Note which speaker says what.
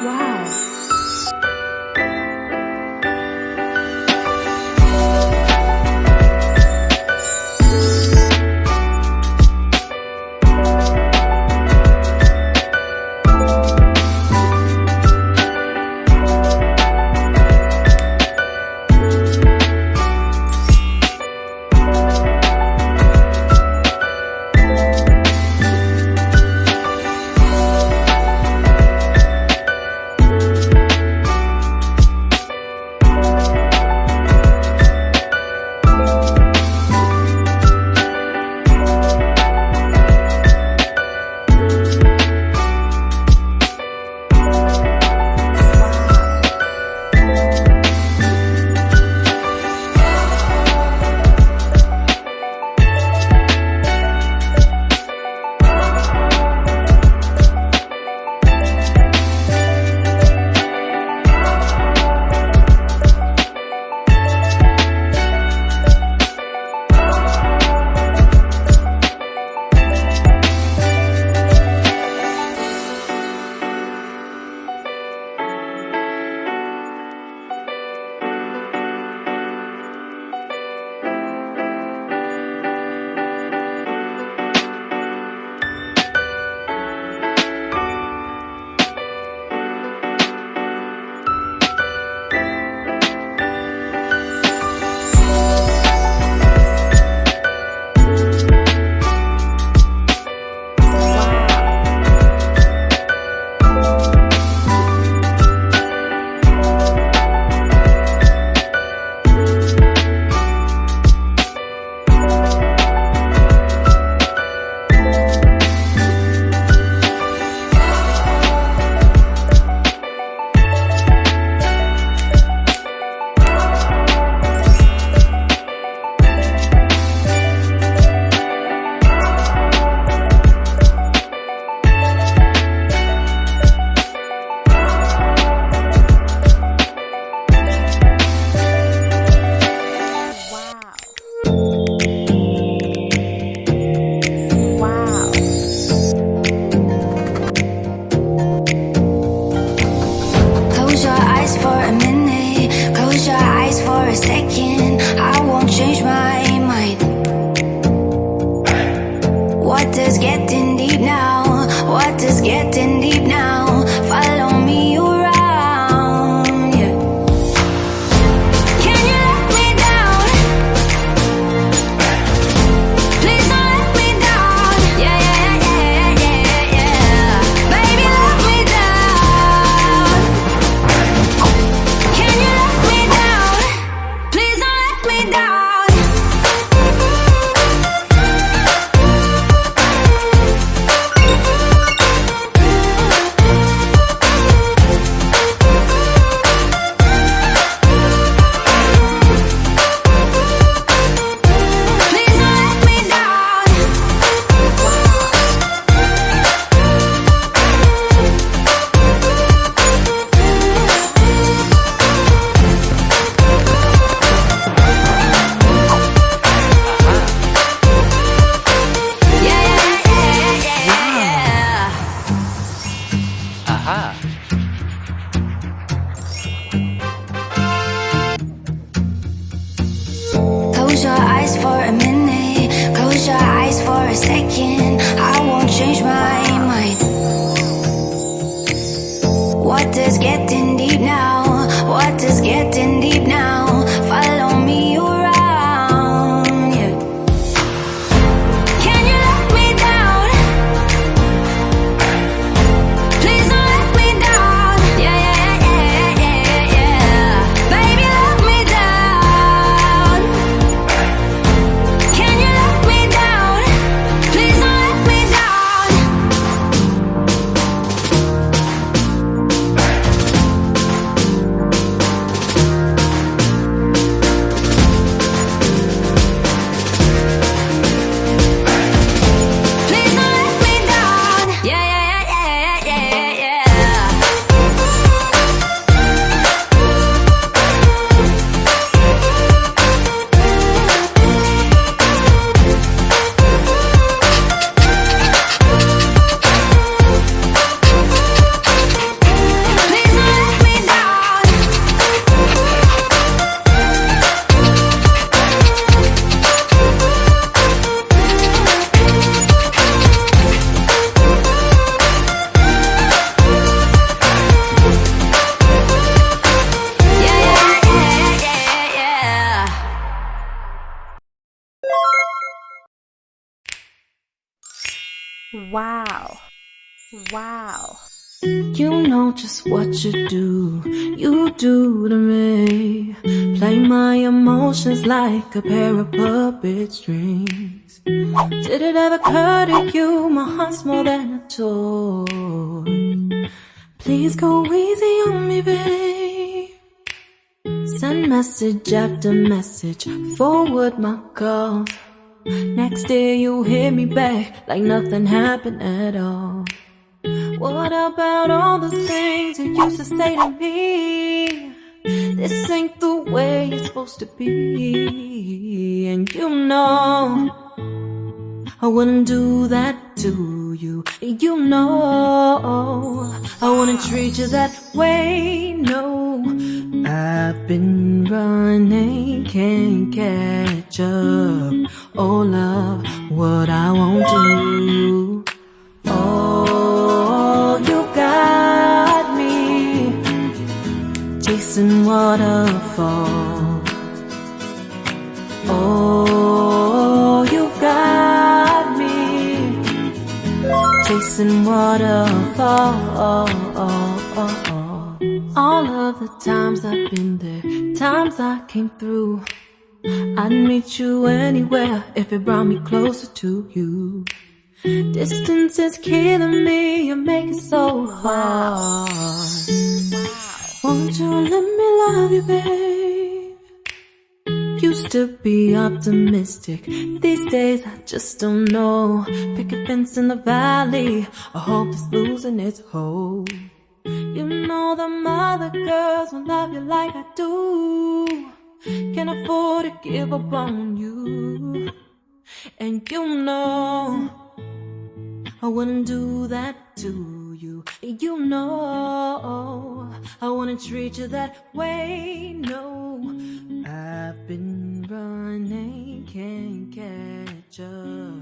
Speaker 1: Wow.
Speaker 2: Close your eyes for a minute, close your eyes for a second. I won't change my mind. What is getting deep now? What is getting deep now? Follow me around, yeah. Can you let me down? Please don't let me down. Yeah, yeah, yeah, yeah, yeah. Baby, let me down. Can you let me down? Please don't let me down.
Speaker 1: Wow.
Speaker 3: You know just what you do to me. Play my emotions like a pair of puppet strings. Did it ever occur to you my heart's more than a toy? Please go easy on me, babe. Send message after message, forward my calls. Next day you hit me back like nothing happened at all. What about all the things you used to say to me? This ain't the way it's supposed to be. And you know I wouldn't do that to you. You know I wouldn't treat you that way, no. I've been running, can't catch up. Oh love, what I won't do. Oh, you got me chasing waterfalls. Oh, you got me chasing waterfalls. All of the times I've been there, times I came through, I'd meet you anywhere if it brought me closer to you. Distance is killing me, you make it so hard. Won't you let me love you, babe? Used to be optimistic, these days I just don't know. Pick a fence in the valley, I hope it's losing its hold. You know them other girls won't love you like I do. Can't afford to give up on you. And you know I wouldn't do that to you. You know I wouldn't treat you that way, no. I've been running, can't catch up.